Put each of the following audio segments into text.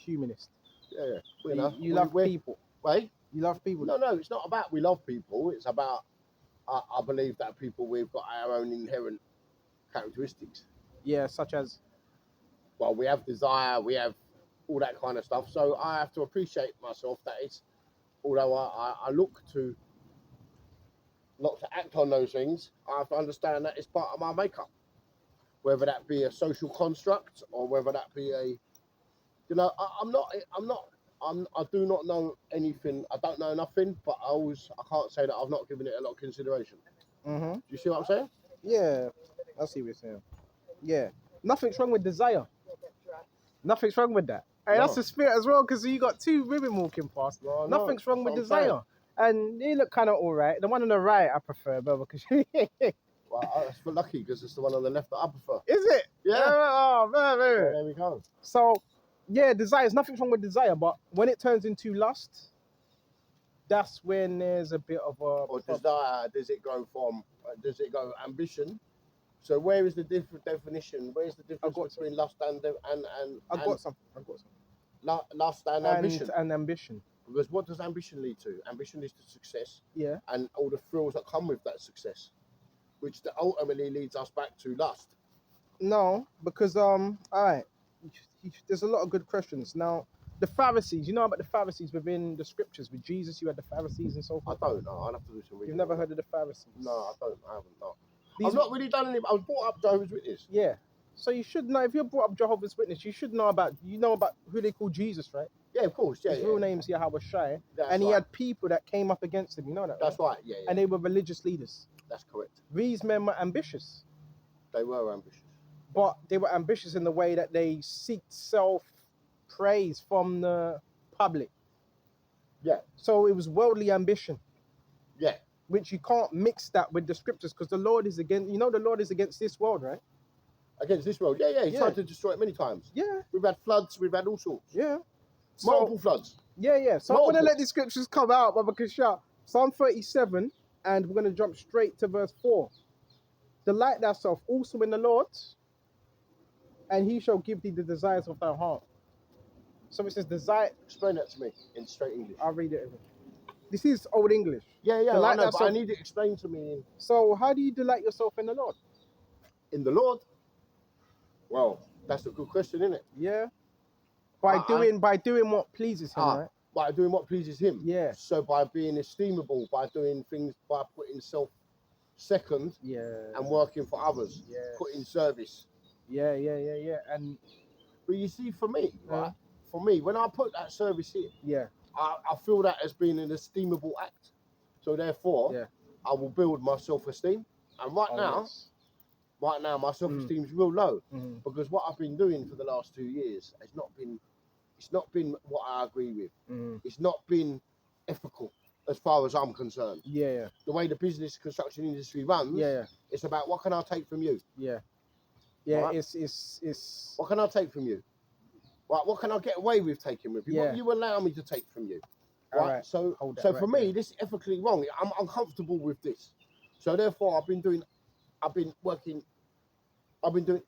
humanist. Yeah. You love people. Right? You love people. No, it's not about we love people. It's about I believe that people we've got our own inherent characteristics. Yeah, such as. Well, we have desire, we have all that kind of stuff. So I have to appreciate myself that it's, although I look to not to act on those things, I have to understand that it's part of my makeup. Whether that be a social construct or whether that be a, you know, I do not know anything. I don't know nothing, but I can't say that I've not given it a lot of consideration. Mm-hmm. Do you see what I'm saying? Yeah, I see what you're saying. Yeah, nothing's wrong with desire. Nothing's wrong with that. Hey, No. that's the spirit as well, because you got two women walking past. No, Nothing's wrong with that's what I'm desire. And they look kind of all right. The one on the right, I prefer, but because Well, that's for lucky because it's the one on the left that I prefer. Is it? Yeah. Oh, man. So there we go. So, yeah, desire. Nothing's wrong with desire, but when it turns into lust, that's when there's a bit of a. Or desire, does it go ambition? So where is the different definition? Where is the difference between lust and I've got some. Lust and ambition? And ambition. Because what does ambition lead to? Ambition leads to success. Yeah. And all the thrills that come with that success, which ultimately leads us back to lust. No, because all right, there's a lot of good questions. Now, the Pharisees, you know about the Pharisees within the scriptures with Jesus? You had the Pharisees and so forth. I don't know. I'll have to do some research. You've never heard of the Pharisees? No, I haven't. No. I've not really done any. I was brought up Jehovah's Witness. Yeah. So you should know, if you're brought up Jehovah's Witness, you should know about who they call Jesus, right? Yeah, of course. Yeah. His real name's Yahawashi, and he had people that came up against him. You know that? That's right. Yeah. And they were religious leaders. That's correct. These men were ambitious. They were ambitious. But they were ambitious in the way that they seeked self-praise from the public. Yeah. So it was worldly ambition. Yeah. Which you can't mix that with the scriptures, because the Lord is against this world, right? Against this world. Yeah. He's tried to destroy it many times. Yeah. We've had floods. We've had all sorts. Yeah. Multiple floods. Yeah. So I'm going to let these scriptures come out, but because Psalm 37, and we're going to jump straight to verse 4. Delight thyself also in the Lord, and he shall give thee the desires of thy heart. So it says desire. Explain that to me in straight English. I'll read it. This is Old English. Yeah, I know, but I need it explained to me. So how do you delight yourself in the Lord? In the Lord? Well, that's a good question, isn't it? Yeah. By doing what pleases him, right? By doing what pleases him. Yeah. So by being esteemable, by doing things, by putting self second, and working for others, putting service. Yeah. But you see, for me, right? For me, when I put that service in, I feel that as being an esteemable act. So therefore, I will build my self-esteem. And right now, my self-esteem is real low because what I've been doing for the last 2 years has not been what I agree with. It's not been ethical as far as I'm concerned. Yeah. The way the business construction industry runs, it's about what can I take from you? Yeah. Right? It's what can I take from you? Right, what can I get away with taking with you? What you allow me to take from you? Right. So for me, this is ethically wrong. I'm uncomfortable with this. So therefore, I've been doing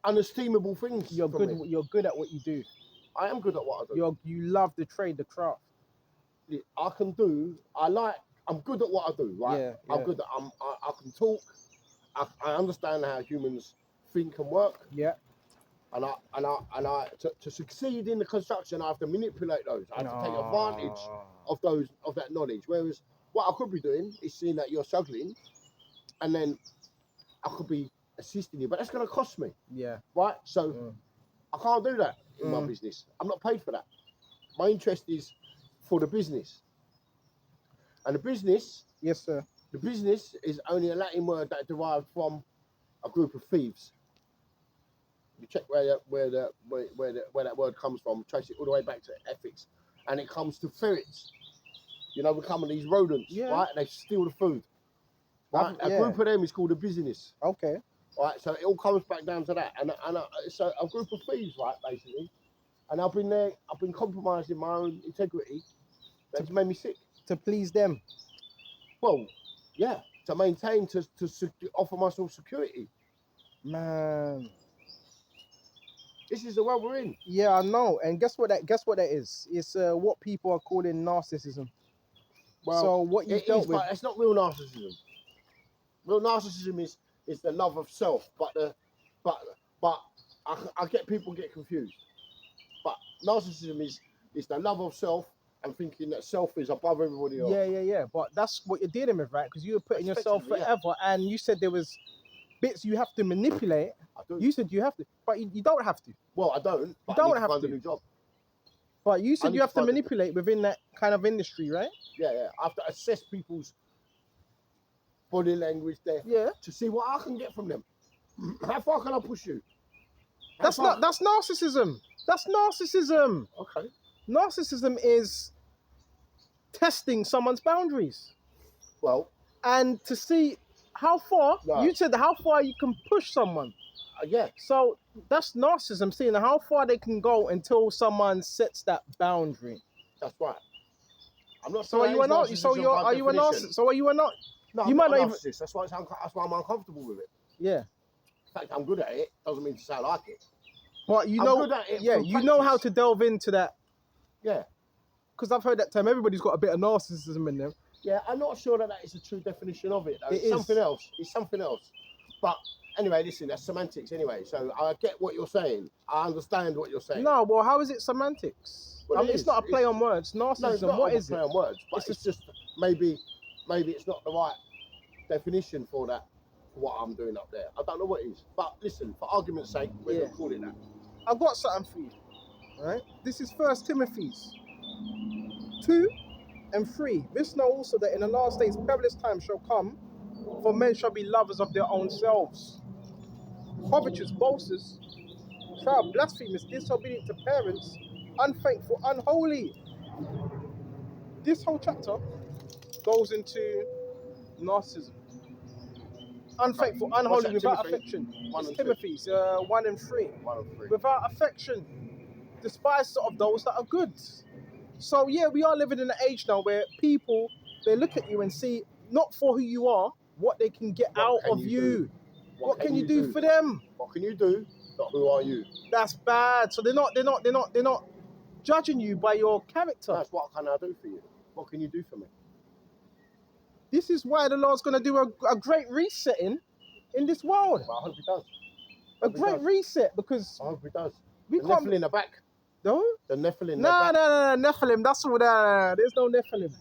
unestimable things. You're good at what you do. I am good at what I do. You love the trade, the craft. I'm good at what I do, right? Yeah. I'm good at, I can talk. I understand how humans think and work. Yeah. And to succeed in the construction, I have to manipulate those. I have to take advantage of that knowledge. Whereas what I could be doing is seeing that you're struggling, and then I could be assisting you, but that's going to cost me. Yeah. Right. So I can't do that in my business. I'm not paid for that. My interest is for the business, and the business. Yes, sir. The business is only a Latin word that derived from a group of thieves. You check where that word comes from, trace it all the way back to ethics, and it comes to ferrets. You know, becoming these rodents, right? And they steal the food. Right? A group of them is called a business. Okay. Right, so it all comes back down to that, and so a group of thieves, right, basically. And I've been compromising my own integrity. That's made me sick. To please them. Well, yeah, to maintain, to offer myself security. Man. This is the world we're in. Yeah, I know. And guess what that is? It's what people are calling narcissism. Well, so what you've it dealt is, with. but it's not real narcissism. Real narcissism is the love of self, but I get people get confused. But narcissism is the love of self and thinking that self is above everybody else. Yeah. But that's what you're dealing with, right? Because you were putting yourself forever, and you said there was bits you have to manipulate. I do. You said you have to, but you don't have to. Well, I don't. But You I don't need to have find to. a new job. But you said you have to manipulate within that kind of industry, right? Yeah. I have to assess people's body language there. Yeah. To see what I can get from them. How far can I push you? That's narcissism. That's narcissism. Okay. Narcissism is testing someone's boundaries. Well. And to see how far, you said how far you can push someone. Yeah. So that's narcissism, seeing how far they can go until someone sets that boundary. That's right. I'm not. So are you a narcissist? So are you a narcissist? No, you I'm might not a not narcissist. even. That's why I'm uncomfortable with it. Yeah. In fact, I'm good at it. Doesn't mean to say I like it. But you know, you know how to delve into that. Yeah. Because I've heard that term. Everybody's got a bit of narcissism in them. Yeah, I'm not sure that is a true definition of it. Though. It's something else. It's something else. But anyway, listen, that's semantics anyway. So I get what you're saying. I understand what you're saying. No, well, how is it semantics? Well, it's not a play on words. Narcissism, no, it's not what a is play it? on words, but it's just maybe it's not the right definition for that, for what I'm doing up there. I don't know what it is. But listen, for argument's sake, we're going to call it that. I've got something for you. Right? This is 1 Timothy 2 and 3. This know also that in the last days perilous times shall come, for men shall be lovers of their own selves, covetous, boasters, proud, blasphemous, disobedient to parents, unthankful, unholy. This whole chapter goes into narcissism. Unthankful, unholy, without affection. It's Timothy's 1 and 3. Without affection, despised of those that are good. So yeah, we are living in an age now where people, they look at you and see not for who you are, what they can get out of you. What can you do for them? What can you do? Not who are you? That's bad. So they're not judging you by your character. That's what can I do for you? What can you do for me? This is why the Lord's going to do a great resetting in this world. Well, I hope he does. A great reset, because I hope he does. We the can't. Nephilim in the back. No? The Nephilim. No, Nephilim. That's all that. There's no Nephilim.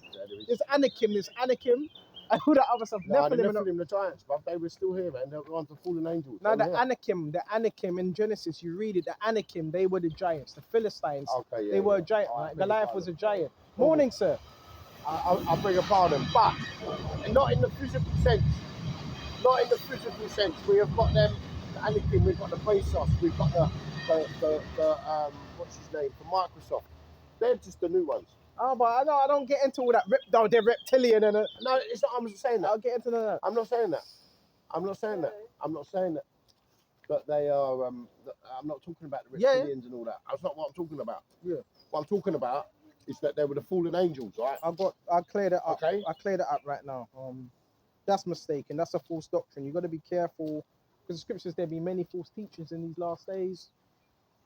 There's Anakim. And all that other stuff. No, Nephilim, the giants, but they were still here, man. They were on the fallen angels. No, the Anakim in Genesis, you read it. The Anakim, they were the giants. The Philistines, they were a giant. Right? Goliath was a giant. Morning, sir. I beg your pardon, but not in the physical sense. Not in the physical sense. We have got them, the Anakin, we've got the Bezos, we've got the what's his name, from Microsoft. They're just the new ones. Oh, but I know I don't get into all that. They're reptilian and no, it's not. I'm just saying that. I'll get into that. I'm not saying that. I'm not saying that. I'm not saying that. But they are. I'm not talking about the reptilians and all that. That's not what I'm talking about. Yeah. What I'm talking about is that they were the fallen angels, right? I cleared it up. Okay. I cleared it up right now. That's mistaken. That's a false doctrine. You got to be careful, because the scriptures there be many false teachers in these last days.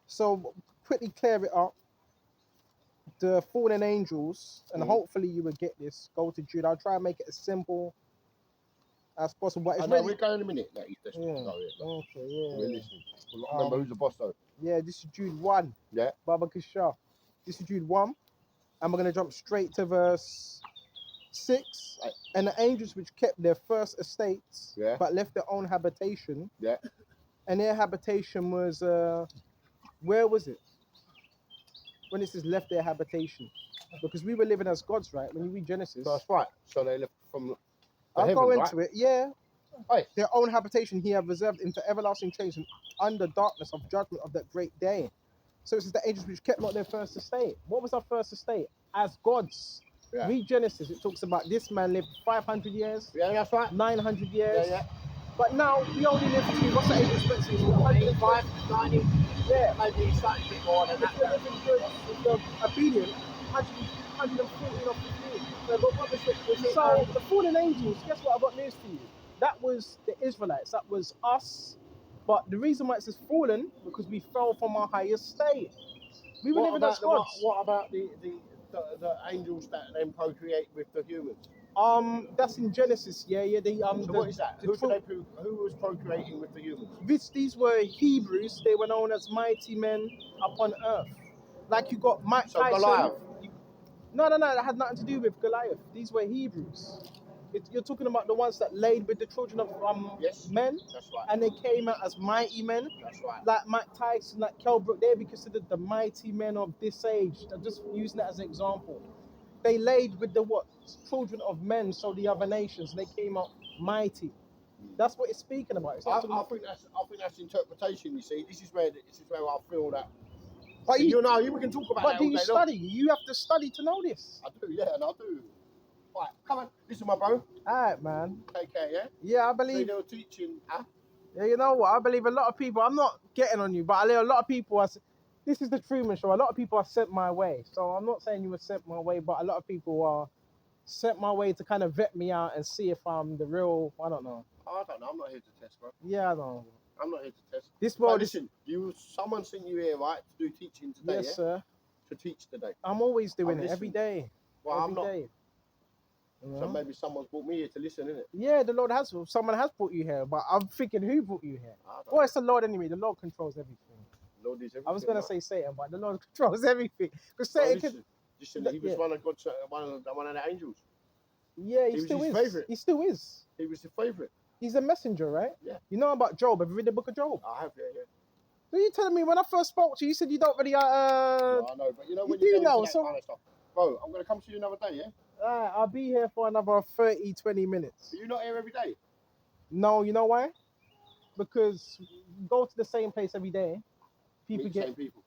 So quickly clear it up. The fallen angels, and hopefully you will get this. Go to Jude. I'll try and make it as simple as possible. But it's really... we're going in a minute. Okay, yeah. We're listening. We'll not remember who's the boss though. Yeah, this is Jude 1. Yeah. Baba Kishar. This is Jude 1. And we're going to jump straight to verse 6. Right. And the angels which kept their first estates, but left their own habitation. Yeah. And their habitation was, where was it? When it says left their habitation. Because we were living as gods, right? When you read Genesis. That's right. So they left from the I'll heaven, go into it. Yeah. Right. Their own habitation he have reserved into everlasting chains and under darkness of judgment of that great day. So it says the angels which kept not their first estate. What was our first estate? As gods. Yeah. Read Genesis. It talks about this man lived 500 years. Yeah, that's right. 900 years. Yeah. But now we only live to, what's the age expectancy? 85, 90. Yeah. Maybe slightly bit more than that. If you're living good, if you're obedient, 114 or 15. So the fallen angels, guess what? I've got news for you. That was the Israelites. That was us But the reason why it says fallen, because we fell from our highest state. We were living as gods. What about the angels that then procreate with the humans? That's in Genesis, yeah. So what is that? Who was procreating with the humans? These were Hebrews. They were known as mighty men upon earth. Like you got Mike So Tyson. Goliath. No, that had nothing to do with Goliath. These were Hebrews. You're talking about the ones that laid with the children of Yes, men, that's right. and they came out as mighty men. That's right. Like Mike Tyson, like Kell Brook, they'd be considered the mighty men of this age. I'm just using that as an example. They laid with the children of men, so the other nations, and they came out mighty. That's what it's speaking about. It's I not think that's interpretation. You see, this is where I feel that. But we can talk about But that do all you day study? long. You have to study to know this. I do, yeah, and I do. Right, come on, listen, my bro. Alright, man. Take care, yeah. Yeah, I So believe. they were teaching, huh? Yeah, you know what? I believe a lot of people. I'm not getting on you, but I believe a lot of people are. This is the Truman Show. A lot of people are sent my way. So I'm not saying you were sent my way, but a lot of people are sent my way to kind of vet me out and see if I'm the real. I don't know. Oh, I don't know. I'm not here to test, bro. Yeah, I know. I'm not here to test. This But world. listen, someone sent you here, right, to do teaching today, Yes, yeah? sir. To teach today. I'm always doing I'm it every listening. day. Well, every I'm not. day. You So know? maybe someone's brought me here to listen, innit? Yeah, the Lord has. Someone has brought you here, but I'm thinking who brought you here? I don't Well, it's the Lord anyway. The Lord controls everything. know. Lord is everything. I was gonna right? say Satan, but the Lord controls everything. Because Bro, Satan can. listen, he was Yeah. one of God's, one of the angels. Yeah, he was still his is. favourite. He still is. He was the favourite. He's a messenger, right? Yeah. You know about Job? Have you read the book of Job? I have, yeah. So you telling me when I first spoke to you, you said you don't really No, I know, but you know when you you do get into know, that so- kind of stuff. Bro, I'm gonna come to you another day, yeah? I'll be here for another 30, 20 minutes. Are you not here every day? No, you know why? Because you go to the same place every day. People Meet the get same people.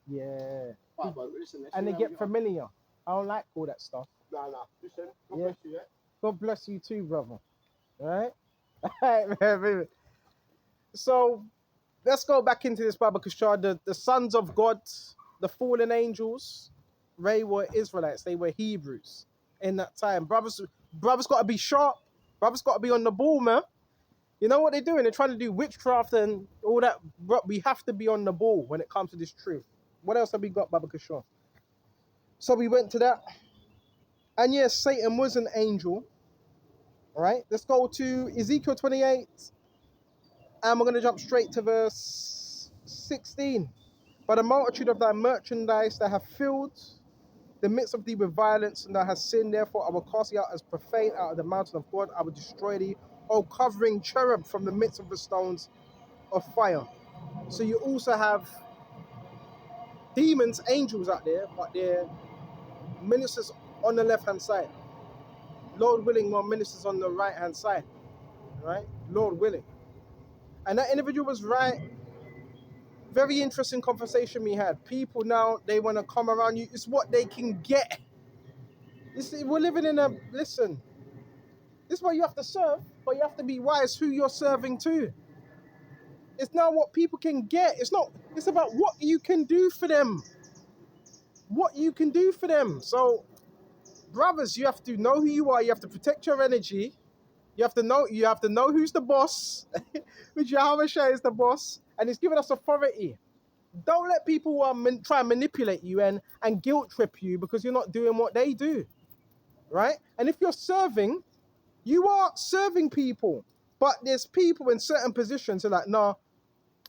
yeah, Right, bro, listen, let's and see they how get we go. familiar. I don't like all that stuff. No. Listen, God Yeah. bless you, yeah? God bless you too, brother. All right? All right, man. So let's go back into this Bible, because the sons of God, the fallen angels, they were Israelites. They were Hebrews in that time. Brothers got to be sharp. Brothers got to be on the ball, man. You know what they're doing? They're trying to do witchcraft and all that. But we have to be on the ball when it comes to this truth. What else have we got, Baba Kishore? So we went to that. And yes, Satan was an angel. All right, let's go to Ezekiel 28. And we're going to jump straight to verse 16. By the multitude of thy merchandise that have filled the midst of thee with violence, and thou hast sinned, therefore I will cast thee out as profane out of the mountain of God. I will destroy thee, O covering cherub from the midst of the stones of fire. So you also have demons, angels out there, but they're ministers on the left-hand side. Lord willing, more ministers on the right-hand side. Right? Lord willing. And that individual was right. Very interesting conversation we had. People now, they want to come around you. It's what they can get. We're living in listen, this is what you have to serve, but you have to be wise who you're serving to. It's not what people can get. It's about what you can do for them. What you can do for them. So, brothers, you have to know who you are. You have to protect your energy. You have to know who's the boss, which Yahawashi is the boss, and he's given us authority. Don't let people try and manipulate you and guilt trip you because you're not doing what they do, right? And if you're serving, you are serving people. But there's people in certain positions who are like, no,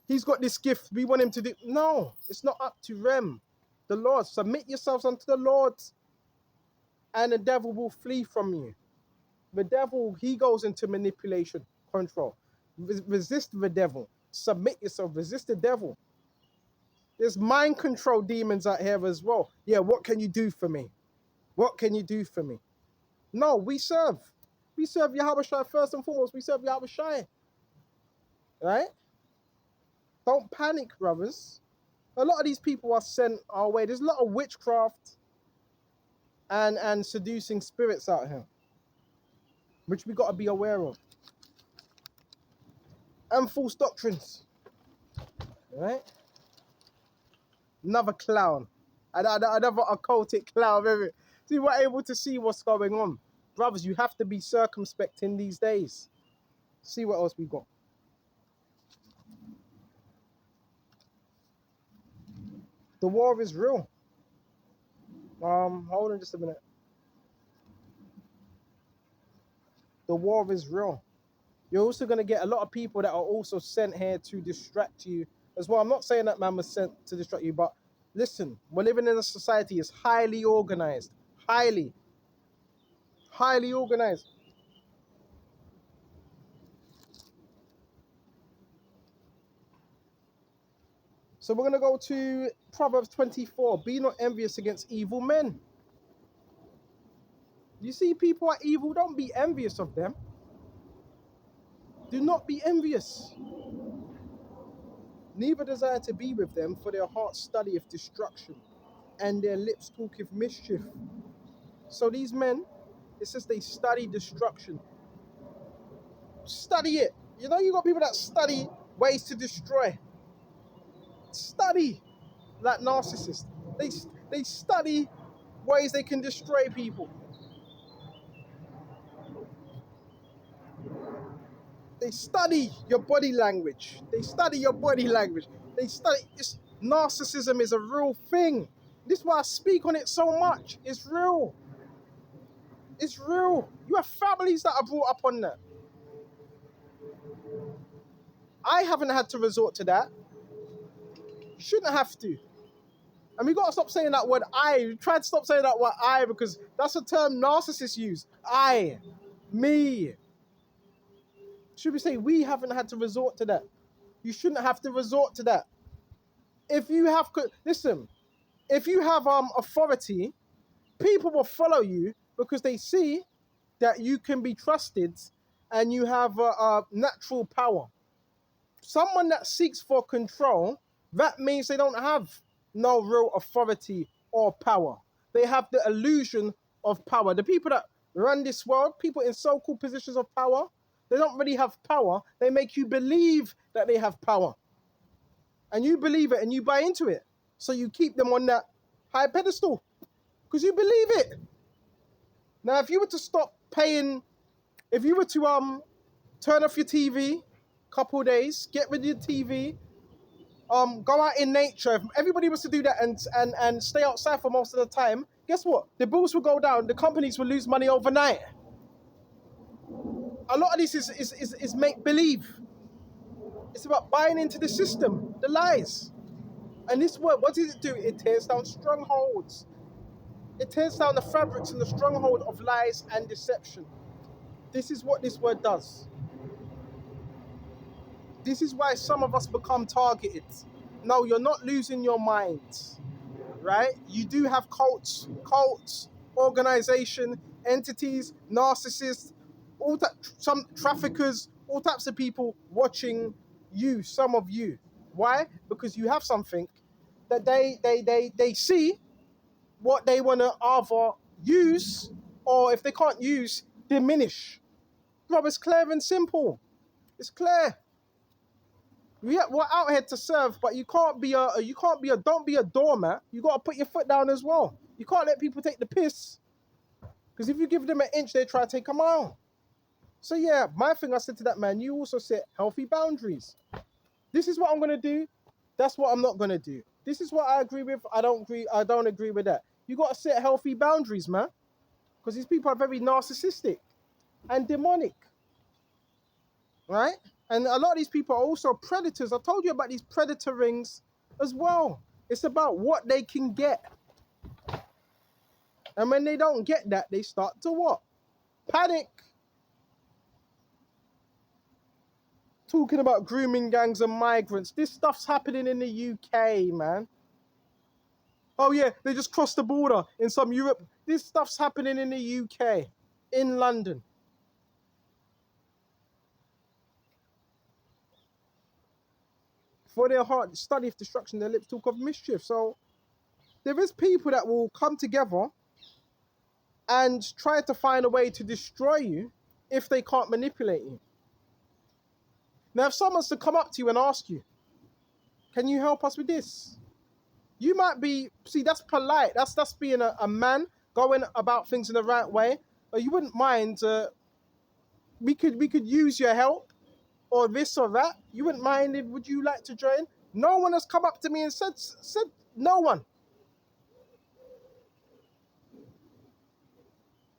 he's got this gift. We want him to do. No, it's not up to them. The Lord, submit yourselves unto the Lord, and the devil will flee from you. The devil, he goes into manipulation, control. Resist the devil. Submit yourself. Resist the devil. There's mind control demons out here as well. Yeah, what can you do for me? What can you do for me? No, we serve. We serve Yahawashi first and foremost. We serve Yahawashi. Right? Don't panic, brothers. A lot of these people are sent our way. There's a lot of witchcraft and seducing spirits out here, which we got to be aware of. And false doctrines. Right? Another clown. Another occultic clown. Baby. See, we're able to see what's going on. Brothers, you have to be circumspect in these days. See what else we got. The war is real. Hold on just a minute. The war is real. You're also going to get a lot of people that are also sent here to distract you as well. I'm not saying that man was sent to distract you, but listen, we're living in a society is highly organized. Highly organized. So we're going to go to Proverbs 24. Be not envious against evil men. You see people are evil, don't be envious of them. Do not be envious. Neither desire to be with them, for their hearts studieth destruction, and their lips talketh mischief. So these men, it says they study destruction. Study it. You know, you got people that study ways to destroy. Study like narcissists. They study ways they can destroy people. They study your body language. They study your body language. They study. Narcissism is a real thing. This is why I speak on it so much. It's real. It's real. You have families that are brought up on that. I haven't had to resort to that. You shouldn't have to. And we got to stop saying that word I. We try to stop saying that word I because that's a term narcissists use. I. Me. Should we say we haven't had to resort to that? You shouldn't have to resort to that. If you have, listen, if you have authority, people will follow you because they see that you can be trusted and you have natural power. Someone that seeks for control, that means they don't have no real authority or power. They have the illusion of power. The people that run this world, people in so-called positions of power, they don't really have power. They make you believe that they have power. And you believe it and you buy into it. So you keep them on that high pedestal because you believe it. Now, if you were to stop paying, if you were to turn off your TV, couple of days, get rid of your TV, go out in nature. If everybody was to do that and stay outside for most of the time, guess what? The bills will go down. The companies will lose money overnight. A lot of this is make believe. It's about buying into the system, the lies. And this word, what does it do? It tears down strongholds. It tears down the fabrics and the stronghold of lies and deception. This is what this word does. This is why some of us become targeted. No, you're not losing your mind, right? You do have cults, organization, entities, narcissists, some traffickers, all types of people watching you, some of you. Why? Because you have something that they see what they want to either use or if they can't use, diminish. Rob, it's clear and simple. It's clear. We're out here to serve, but don't be a doormat. You got to put your foot down as well. You can't let people take the piss. Because if you give them an inch, they try to take a mile. So yeah, my thing I said to that man, you also set healthy boundaries. This is what I'm going to do. That's what I'm not going to do. This is what I agree with. I don't agree with that. You got to set healthy boundaries, man. Because these people are very narcissistic and demonic. Right? And a lot of these people are also predators. I told you about these predator rings as well. It's about what they can get. And when they don't get that, they start to what? Panic. Talking about grooming gangs and migrants. This stuff's happening in the UK, man. Oh yeah, they just crossed the border in some Europe. This stuff's happening in the UK, in London. For their heart, study of destruction, their lips talk of mischief. So there is people that will come together and try to find a way to destroy you if they can't manipulate you. Now, if someone's to come up to you and ask you, can you help us with this? You might be, see, that's polite. That's being a man going about things in the right way. But you wouldn't mind, we could use your help or this or that. You wouldn't mind would you like to join? No one has come up to me and said No one.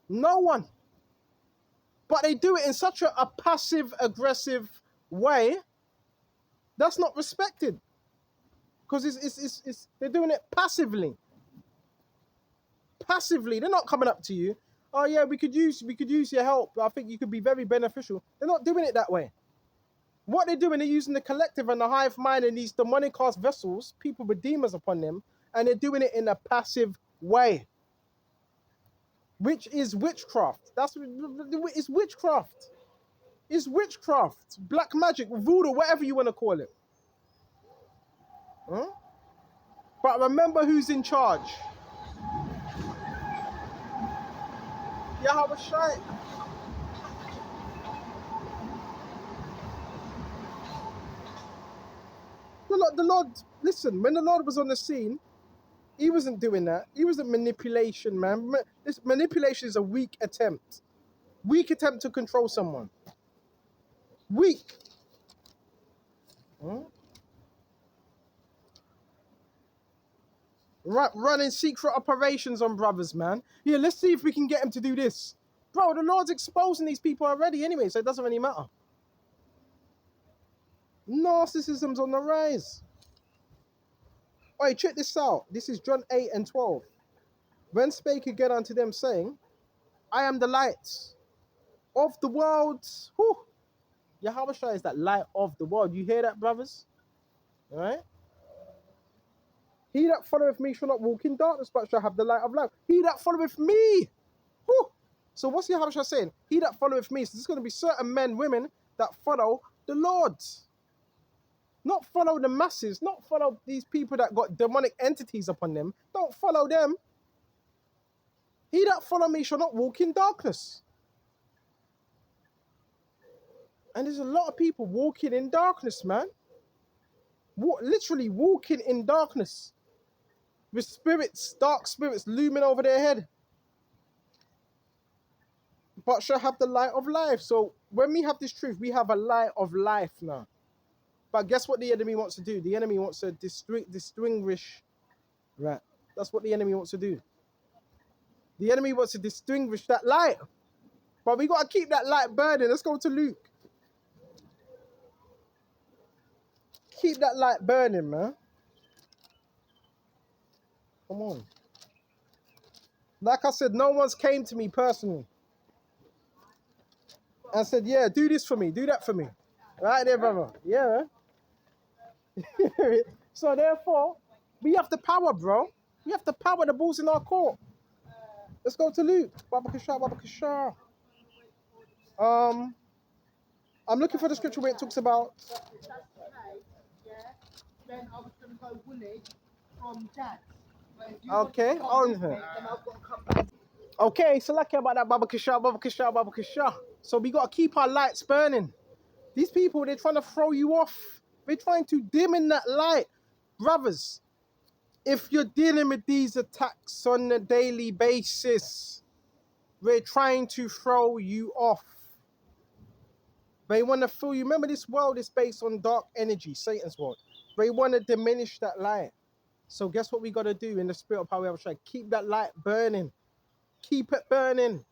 No one. But they do it in such a passive, aggressive way that's not respected. Because they're doing it passively. Passively. They're not coming up to you. Oh yeah, we could use your help. I think you could be very beneficial. They're not doing it that way. What they're doing, they're using the collective and the hive mind and these demonic cast vessels, people with demons upon them, and they're doing it in a passive way. Which is witchcraft. It's witchcraft. It's witchcraft. Black magic, voodoo, whatever you want to call it. Huh? But remember who's in charge. Yahawashi. The Lord, listen, when the Lord was on the scene, he wasn't doing that. He wasn't manipulation, man. This manipulation is a weak attempt. Weak attempt to control someone. Weak. Huh? Running secret operations on brothers, man. Yeah, let's see if we can get him to do this. Bro, the Lord's exposing these people already anyway, so it doesn't really matter. Narcissism's on the rise. Oi, check this out. This is John 8 and 12. When spake again unto them, saying, I am the light of the world. Whew. Yahawashi is that light of the world. You hear that, brothers? All right? He that followeth me shall not walk in darkness, but shall have the light of life. He that followeth me. Whew. So what's Yahawashi saying? He that followeth me. So there's going to be certain men, women that follow the Lord. Not follow the masses. Not follow these people that got demonic entities upon them. Don't follow them. He that follow me shall not walk in darkness. And there's a lot of people walking in darkness, man. Literally walking in darkness. With spirits, dark spirits looming over their head. But shall have the light of life. So when we have this truth, we have a light of life now. But guess what the enemy wants to do? The enemy wants to distinguish. Right. That's what the enemy wants to do. The enemy wants to distinguish that light. But we got to keep that light burning. Let's go to Luke. Keep that light burning, man. Come on. Like I said, no one's came to me personally and said, yeah, do this for me, do that for me. Right there, brother. Yeah. So therefore, we have the power, bro. We have the power, the ball's in our court. Let's go to Luke. Babakasha. I'm looking for the scripture where it talks about. Then I was going to go Woolwich from Dad. Okay, on her. Okay, so lucky about that Babakasha. So we got to keep our lights burning. These people, they're trying to throw you off. They're trying to dim in that light. Brothers, if you're dealing with these attacks on a daily basis, they're trying to throw you off. They want to fool you. Remember, this world is based on dark energy, Satan's world. They want to diminish that light. So guess what we got to do in the spirit of power? Keep that light burning. Keep it burning.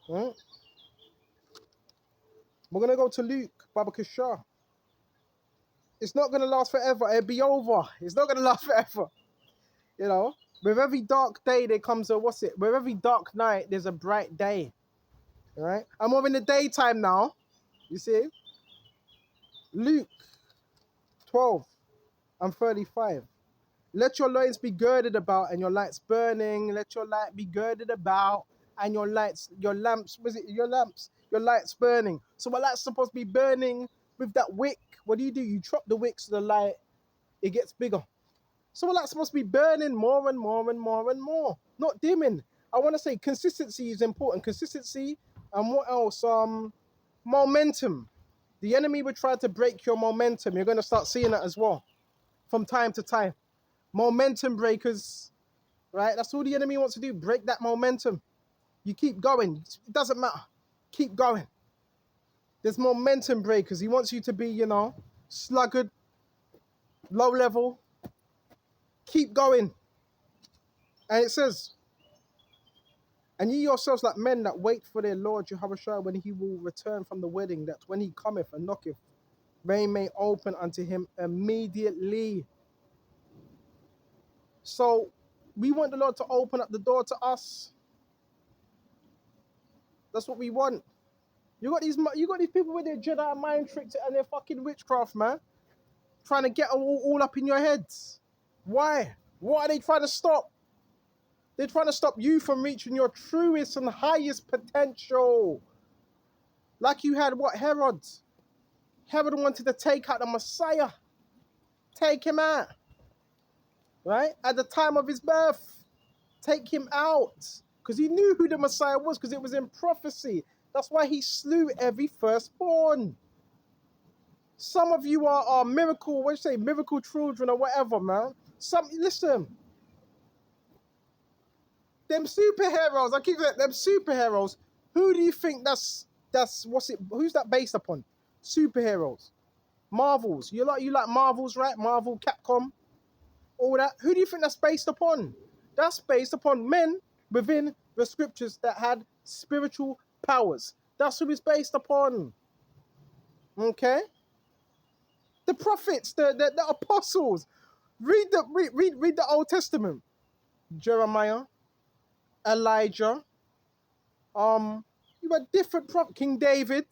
Right? We're going to go to Luke, Babakasha. It's not going to last forever. It'll be over. It's not going to last forever. You know, with every dark day, there comes a, With every dark night, there's a bright day. All right? I'm more in the daytime now. You see? Luke 12 and 35. Let your loins be girded about and your lights burning. Let your light be girded about and your lights burning. So my light's supposed to be burning with that wick. What do? You chop the wick so the light, it gets bigger. So my light's supposed to be burning more and more and more and more. Not dimming. I want to say consistency is important. Consistency and what else? Momentum. The enemy will try to break your momentum. You're going to start seeing that as well from time to time. Momentum breakers, right? That's all the enemy wants to do. Break that momentum. You keep going. It doesn't matter. Keep going. There's momentum breakers. He wants you to be, sluggard, low level. Keep going. And it says, and ye yourselves like men that wait for their Lord Yahawashi when he will return from the wedding, that when he cometh and knocketh, they may open unto him immediately. So we want the Lord to open up the door to us. That's what we want. You got these people with their Jedi mind tricks and their fucking witchcraft, man, trying to get all up in your heads. Why? What are they trying to stop? They're trying to stop you from reaching your truest and highest potential. Like you had what? Herod. Herod wanted to take out the Messiah. Take him out. Right? At the time of his birth. Take him out. Because he knew who the Messiah was, because it was in prophecy. That's why he slew every firstborn. Some of you are miracle, what do you say, miracle children or whatever, man. Listen. Them superheroes, I keep saying, them superheroes, who do you think who's that based upon? Superheroes. Marvels. You like Marvels, right? Marvel, Capcom, all that. Who do you think that's based upon? That's based upon men within the scriptures that had spiritual powers. That's who it's based upon. Okay? The prophets, the apostles. Read the Old Testament. Jeremiah, Elijah, you had different prophets. King David.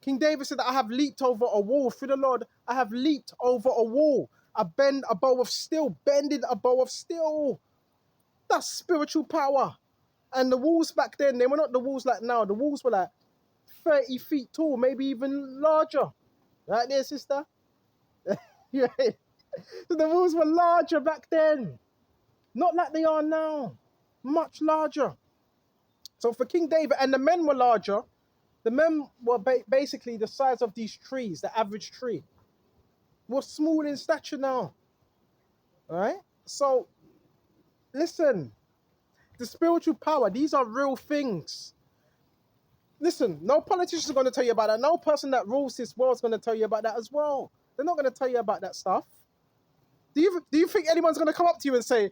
King David said that I have leaped over a wall. Through the Lord, I have leaped over a wall. I bend a bow of steel, bending a bow of steel. That's spiritual power. And the walls back then, they were not the walls like now. The walls were like 30 feet tall, maybe even larger. Right there, sister? Yeah. So the walls were larger back then. Not like they are now. Much larger. So for King David, and the men were larger. The men were basically the size of these trees, the average tree. We're small in stature now. All right? So, listen. The spiritual power, these are real things. Listen, no politician is going to tell you about that. No person that rules this world is going to tell you about that as well. They're not going to tell you about that stuff. Do you think anyone's going to come up to you and say,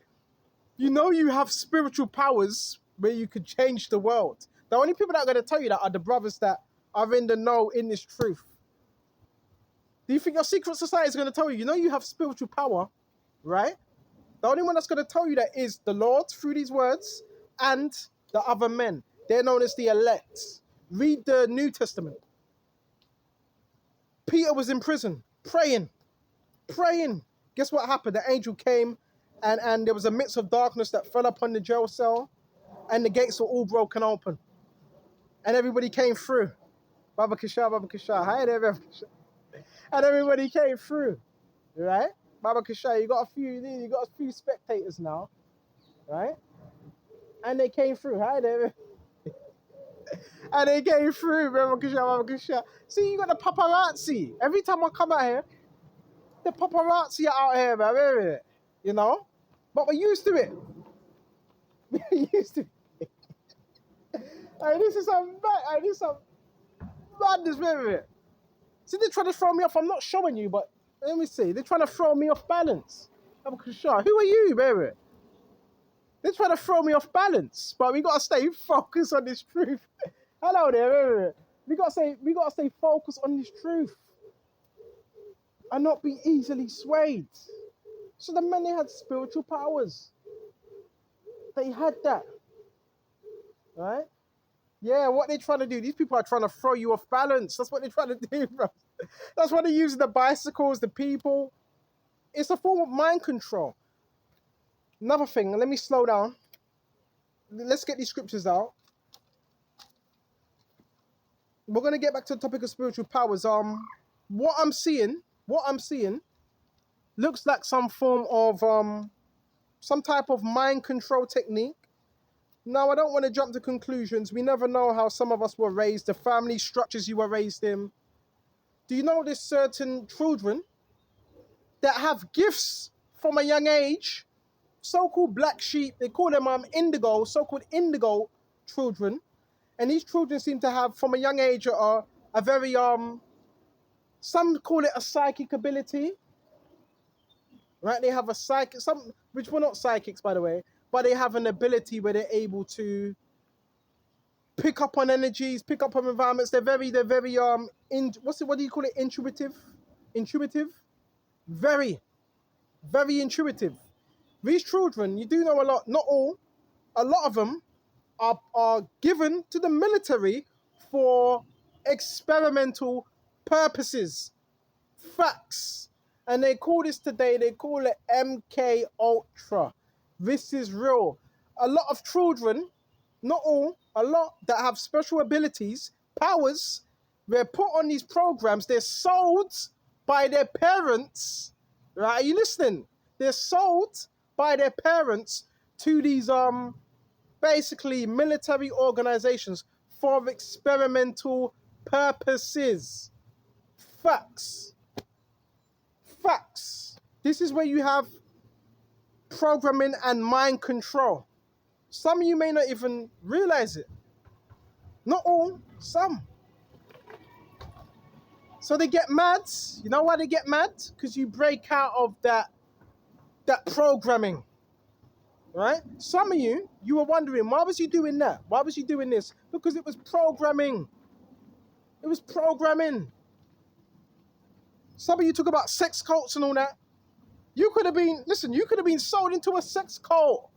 you know you have spiritual powers where you could change the world? The only people that are going to tell you that are the brothers that are in the know in this truth. Do you think your secret society is going to tell you, you know you have spiritual power, right? The only one that's going to tell you that is the Lord through these words and the other men. They're known as the elect. Read the New Testament. Peter was in prison, praying. Guess what happened? The angel came and there was a midst of darkness that fell upon the jail cell and the gates were all broken open. And everybody came through. Baba Kisha. Hi there, Baba Kisha. And everybody came through, right? Baba Kisha, you got a few spectators now, right? And they came through. Hi there. And they came through, Baba Kisha. See, you got the paparazzi. Every time I come out here, the paparazzi are out here, man. You know? But we're used to it. We're used to it. This is some madness, baby. See, they're trying to throw me off. I'm not showing you, but let me see. They're trying to throw me off balance. Who are you, baby? They're trying to throw me off balance, but we gotta stay focused on this truth. Hello there, baby. We gotta stay focused on this truth and not be easily swayed. So the men, they had spiritual powers. They had that, right? Yeah, what they're trying to do, these people are trying to throw you off balance. That's what they're trying to do, bro. That's why they're using the bicycles, the people. It's a form of mind control. Another thing, let me slow down. Let's get these scriptures out. We're going to get back to the topic of spiritual powers. What I'm seeing looks like some form of, some type of mind control technique. Now, I don't want to jump to conclusions. We never know how some of us were raised, the family structures you were raised in. Do you know there's certain children that have gifts from a young age, so-called black sheep, they call them indigo, so-called indigo children, and these children seem to have, from a young age, a very, some call it a psychic ability. right? They have a psychic, some which were not psychics, by the way, but they have an ability where they're able to pick up on energies, pick up on environments. They're very what do you call it? Intuitive, very, very intuitive. These children, you do know a lot, not all, a lot of them are given to the military for experimental purposes. Facts. And they call this today, they call it MK Ultra. This is real. A lot of children, not all, a lot that have special abilities, powers, they're put on these programs, they're sold by their parents. Right? Are you listening? They're sold by their parents to these basically military organizations for experimental purposes. Facts. Facts. This is where you have programming and mind control. Some of you may not even realize it. Not all, some. So they get mad. You know why they get mad? Because you break out of that programming. Right? Some of you were wondering, why was you doing that? Why was you doing this? Because it was programming. It was programming. Some of you talk about sex cults and all that. You could have been sold into a sex cult.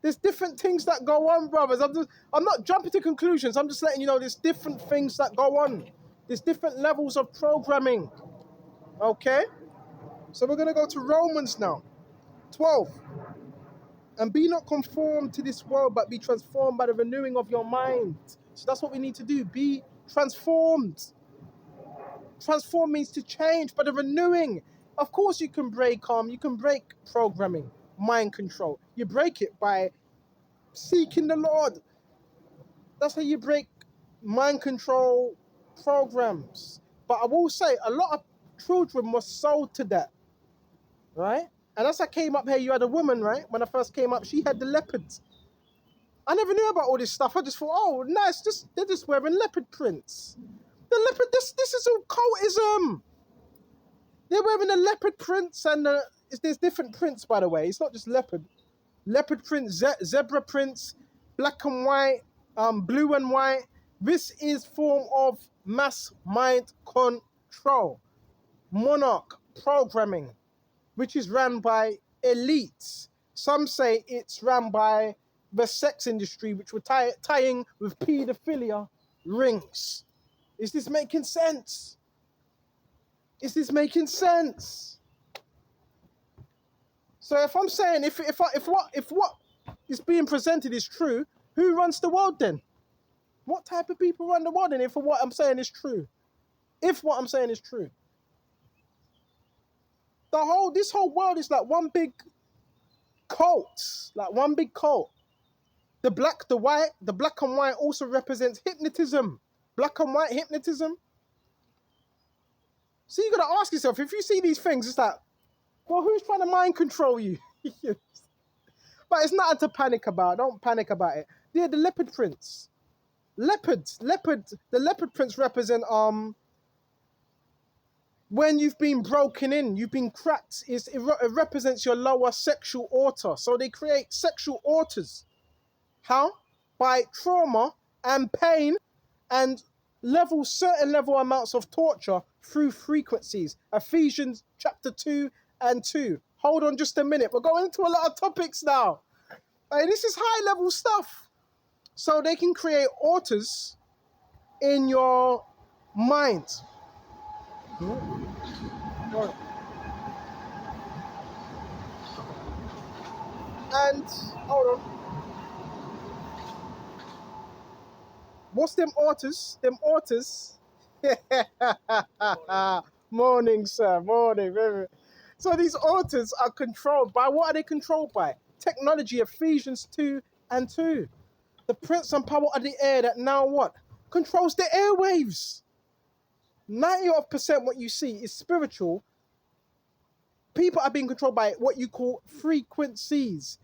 There's different things that go on, brothers. I'm not jumping to conclusions. I'm just letting you know there's different things that go on. There's different levels of programming. Okay? So we're going to go to Romans now. 12. And be not conformed to this world, but be transformed by the renewing of your mind. So that's what we need to do. Be transformed. Transform means to change, but the renewing. Of course you can break programming, mind control. You break it by seeking the Lord. That's how you break mind control programs. But I will say, a lot of children were sold to that, right? And as I came up here, you had a woman, right? When I first came up, she had the leopards. I never knew about all this stuff. I just thought, oh, nice, they're just wearing leopard prints. The leopard, this is all cultism. They're wearing the leopard prints, and there's different prints, by the way. It's not just leopard. Leopard prints, zebra prints, black and white, blue and white. This is form of mass mind control. Monarch programming, which is run by elites. Some say it's run by the sex industry, which were tying with paedophilia rings. Is this making sense? Is this making sense? So if I'm saying if what is being presented is true, who runs the world then? What type of people run the world then if what I'm saying is true? If what I'm saying is true. This whole world is like one big cult. Like one big cult. The black and white also represents hypnotism. Black and white hypnotism. So you gotta ask yourself, if you see these things, it's like, well, who's trying to mind control you? But it's nothing to panic about. Don't panic about it. They're the leopard prints. The leopard prints represent when you've been broken in, you've been cracked. It represents your lower sexual order. So they create sexual orders. How? By trauma and pain and certain level amounts of torture through frequencies. Ephesians chapter 2 and 2. Hold on just a minute. We're going into a lot of topics now. Hey, this is high level stuff. So they can create altars in your mind. And hold on. What's them altars? Them altars. Morning, sir. Morning. So these altars are controlled by, what are they controlled by? Technology, Ephesians 2 and 2. The prince and power of the air that now what? Controls the airwaves. 90% what you see is spiritual. People are being controlled by what you call frequencies.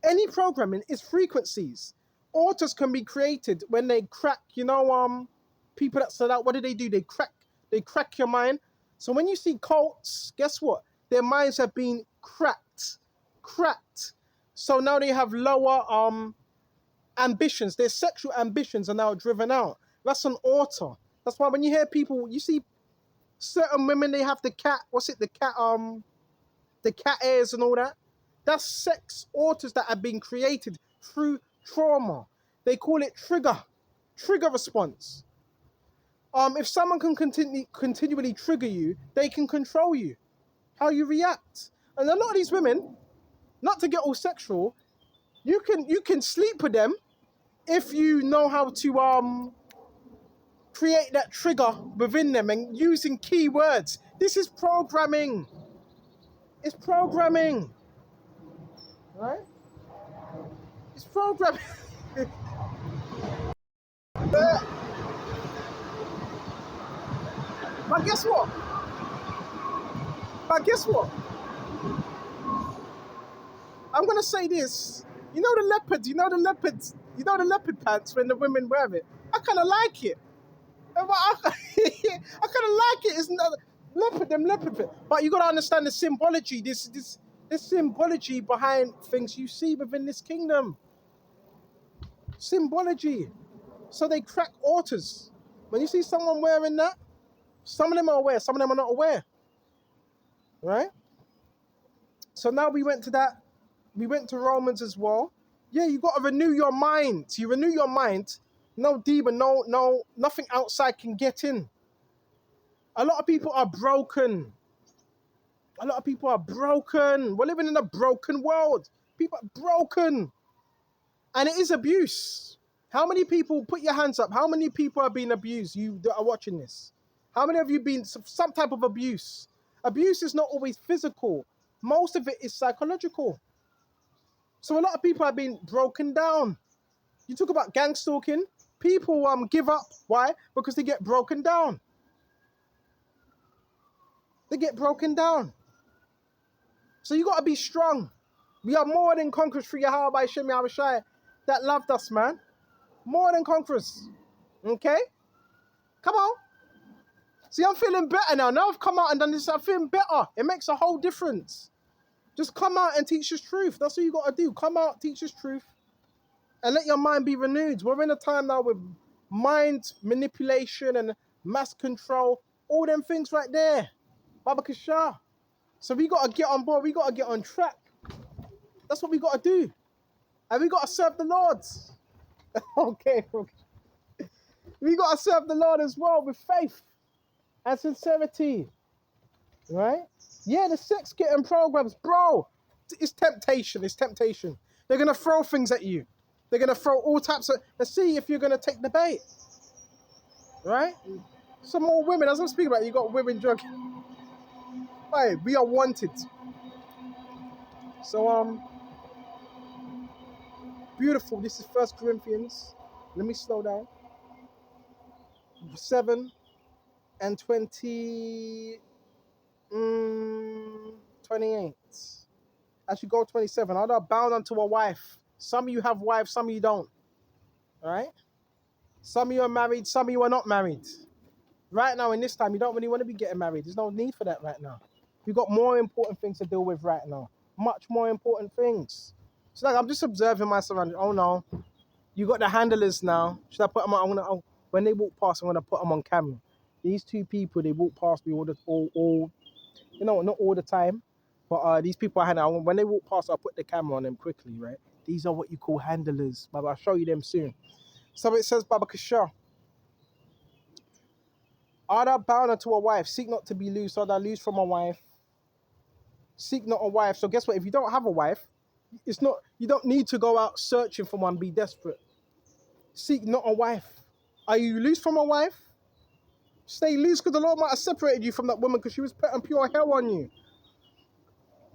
Any programming is frequencies. Altars can be created when they crack, people that sell out, what do? They crack your mind. So when you see cults, guess what? Their minds have been cracked. So now they have lower ambitions. Their sexual ambitions are now driven out. That's an altar. That's why when you hear people, you see certain women, they have the cat ears and all that. That's sex altars that have been created through trauma. They call it trigger response. If someone can continually trigger you, they can control you, how you react. And a lot of these women, not to get all sexual, you can sleep with them if you know how to create that trigger within them and using keywords. This is programming. It's programming, right? It's programming. But guess what? I'm gonna say this. You know the leopard pants when the women wear it. I kind of like it. I kind of like it. It's not leopard pants. But you gotta understand the symbology. This symbology behind things you see within this kingdom. Symbology. So they crack altars. When you see someone wearing that, some of them are aware, some of them are not aware. Right? So now we went to that. We went to Romans as well. Yeah, you got to renew your mind. So you renew your mind. No demon, nothing outside can get in. A lot of people are broken. We're living in a broken world. People are broken. And it is abuse. How many people, put your hands up, how many people have been abused, you that are watching this? How many of you been some type of abuse? Abuse is not always physical. Most of it is psychological. So a lot of people have been broken down. You talk about gang stalking. People give up. Why? Because they get broken down. They get broken down. So you got to be strong. We are more than conquerors through Yahawashi that loved us, man. More than conquerors. Okay? Come on. See, I'm feeling better now. Now I've come out and done this, I'm feeling better. It makes a whole difference. Just come out and teach us truth. That's what you got to do. Come out, teach us truth, and let your mind be renewed. We're in a time now with mind manipulation and mass control. All them things right there. Baba Kasha. So we got to get on board. We got to get on track. That's what we got to do. And we got to serve the Lord. Okay. We got to serve the Lord as well with faith and sincerity. Right? Yeah, the sex getting programs, bro. It's temptation. They're going to throw things at you. They're going to throw all types of... Let's see if you're going to take the bait. Right? Some more women. As I'm speaking about, you got women drugging. Hey, we are wanted. So, beautiful. This is 1 Corinthians. Let me slow down. 7 and 28. As you go 27, are thou bound unto a wife? Some of you have wives, some of you don't. All right? Some of you are married, some of you are not married. Right now, in this time, you don't really want to be getting married. There's no need for that right now. We've got more important things to deal with right now. Much more important things. So like, I'm just observing my surroundings. Oh no, you got the handlers now. Should I put them on? When they walk past, I'm gonna put them on camera. These two people, they walk past me all you know, not all the time, but these people when they walk past, I'll put the camera on them quickly, right? These are what you call handlers, but I'll show you them soon. So it says, Baba Kasha, are thou bound unto a wife? Seek not to be loose, or thou loose from a wife. Seek not a wife. So guess what? If you don't have a wife, you don't need to go out searching for one, be desperate. Seek not a wife. Are you loose from a wife? Stay loose, because the Lord might have separated you from that woman because she was putting pure hell on you.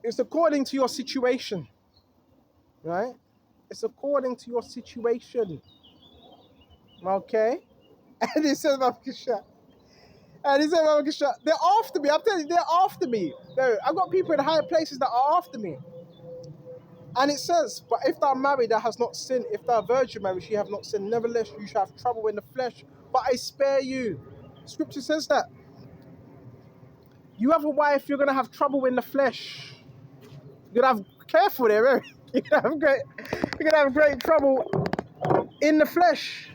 It's according to your situation. Right? It's according to your situation. Okay? And he says, they're after me. I'm telling you, they're after me. I've got people in higher places that are after me. And it says, but if thou married, thou hast not sinned. If thou virgin married, she have not sinned. Nevertheless, you shall have trouble in the flesh, but I spare you. Scripture says that. You have a wife, you're gonna have trouble in the flesh. You're gonna have careful there, eh? You're gonna have great trouble in the flesh.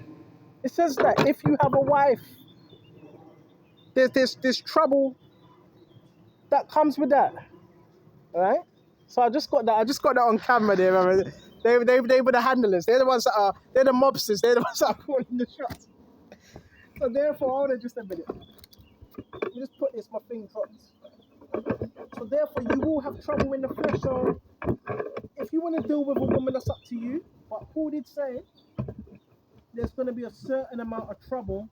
It says that if you have a wife, there's trouble that comes with that. Alright? So I just got that on camera there, man. They were the handlers. They're the ones that are they're the mobsters, they're the ones that are calling the shots. So therefore, hold on just a minute. Let me just put this, my thing dropped. So therefore you will have trouble in the flesh. So if you want to deal with a woman, that's up to you. But Paul did say there's going to be a certain amount of trouble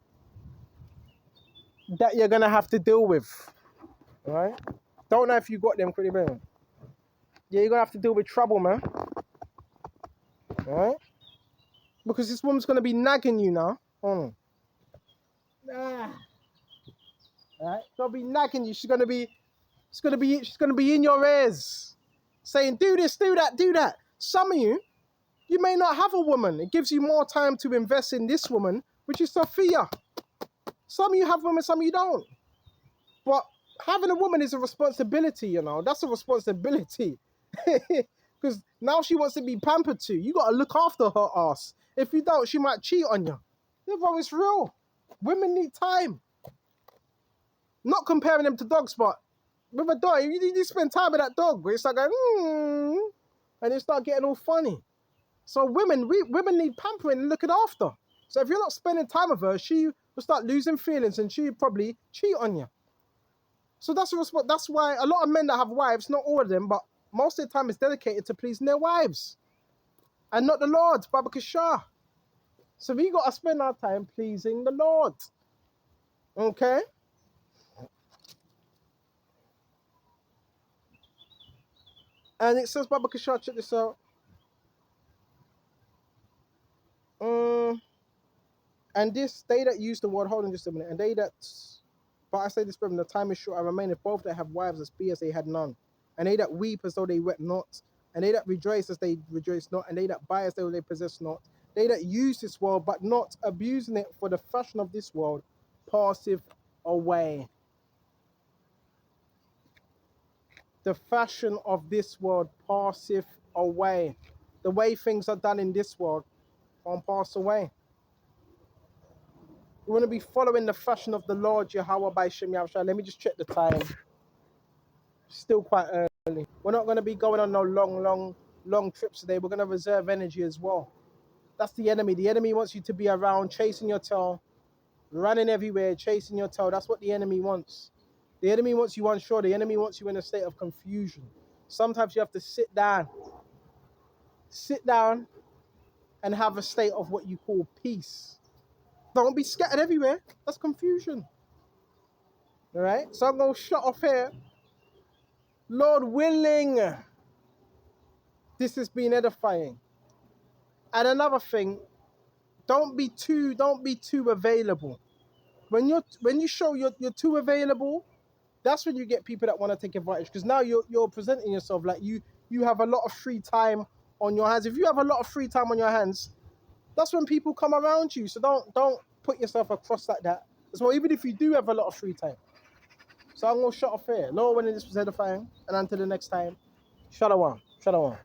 that you're going to have to deal with. Alright? Don't know if you got them, pretty man. Yeah, you're going to have to deal with trouble, man. Alright? Because this woman's going to be nagging you now. Alright? She'll be nagging you. She's going to be in your ears. Saying, do this, do that, do that. Some of you may not have a woman. It gives you more time to invest in this woman, which is Sophia. Some of you have women, some of you don't. But having a woman is a responsibility, you know. That's a responsibility. Because now she wants to be pampered to. You got to look after her ass. If you don't, she might cheat on you. Yeah, bro, it's real. Women need time. Not comparing them to dogs, but with a dog, you spend time with that dog. Where it's like going, and it start getting all funny. So women need pampering and looking after. So if you're not spending time with her, she will start losing feelings and she'll probably cheat on you. So that's why a lot of men that have wives, not all of them, but most of the time is dedicated to pleasing their wives. And not the Lord, Baba Kishah. So we got to spend our time pleasing the Lord. Okay? And it says, Baba Kishah, check this out. And this, they that use the word, hold on just a minute, and they that, but I say this, brethren, the time is short, I remain if both that have wives as be as they had none, and they that weep as though they wept not, and they that rejoice as they rejoice not, and they that buy as though they possess not, they that use this world, but not abusing it, for the fashion of this world passeth away. The fashion of this world passeth away. The way things are done in this world won't pass away. We want to be following the fashion of the Lord, Yahawashi. Let me just check the time. Still quite early. We're not going to be going on no long trips today. We're going to reserve energy as well. That's the enemy. The enemy wants you to be around, chasing your tail, running everywhere, chasing your tail. That's what the enemy wants. The enemy wants you unsure. The enemy wants you in a state of confusion. Sometimes you have to sit down and have a state of what you call peace. Don't be scattered everywhere. That's confusion. All right? So I'm going to shut off here. Lord willing, this has been edifying. And another thing, don't be too available. When you show you're too available, that's when you get people that want to take advantage. Because now you're presenting yourself like you have a lot of free time on your hands. If you have a lot of free time on your hands, that's when people come around you. So don't put yourself across like that as well, even if you do have a lot of free time. So I'm going to shut off here. Lord, when this was edifying, and until the next time, Shalom. Shalom.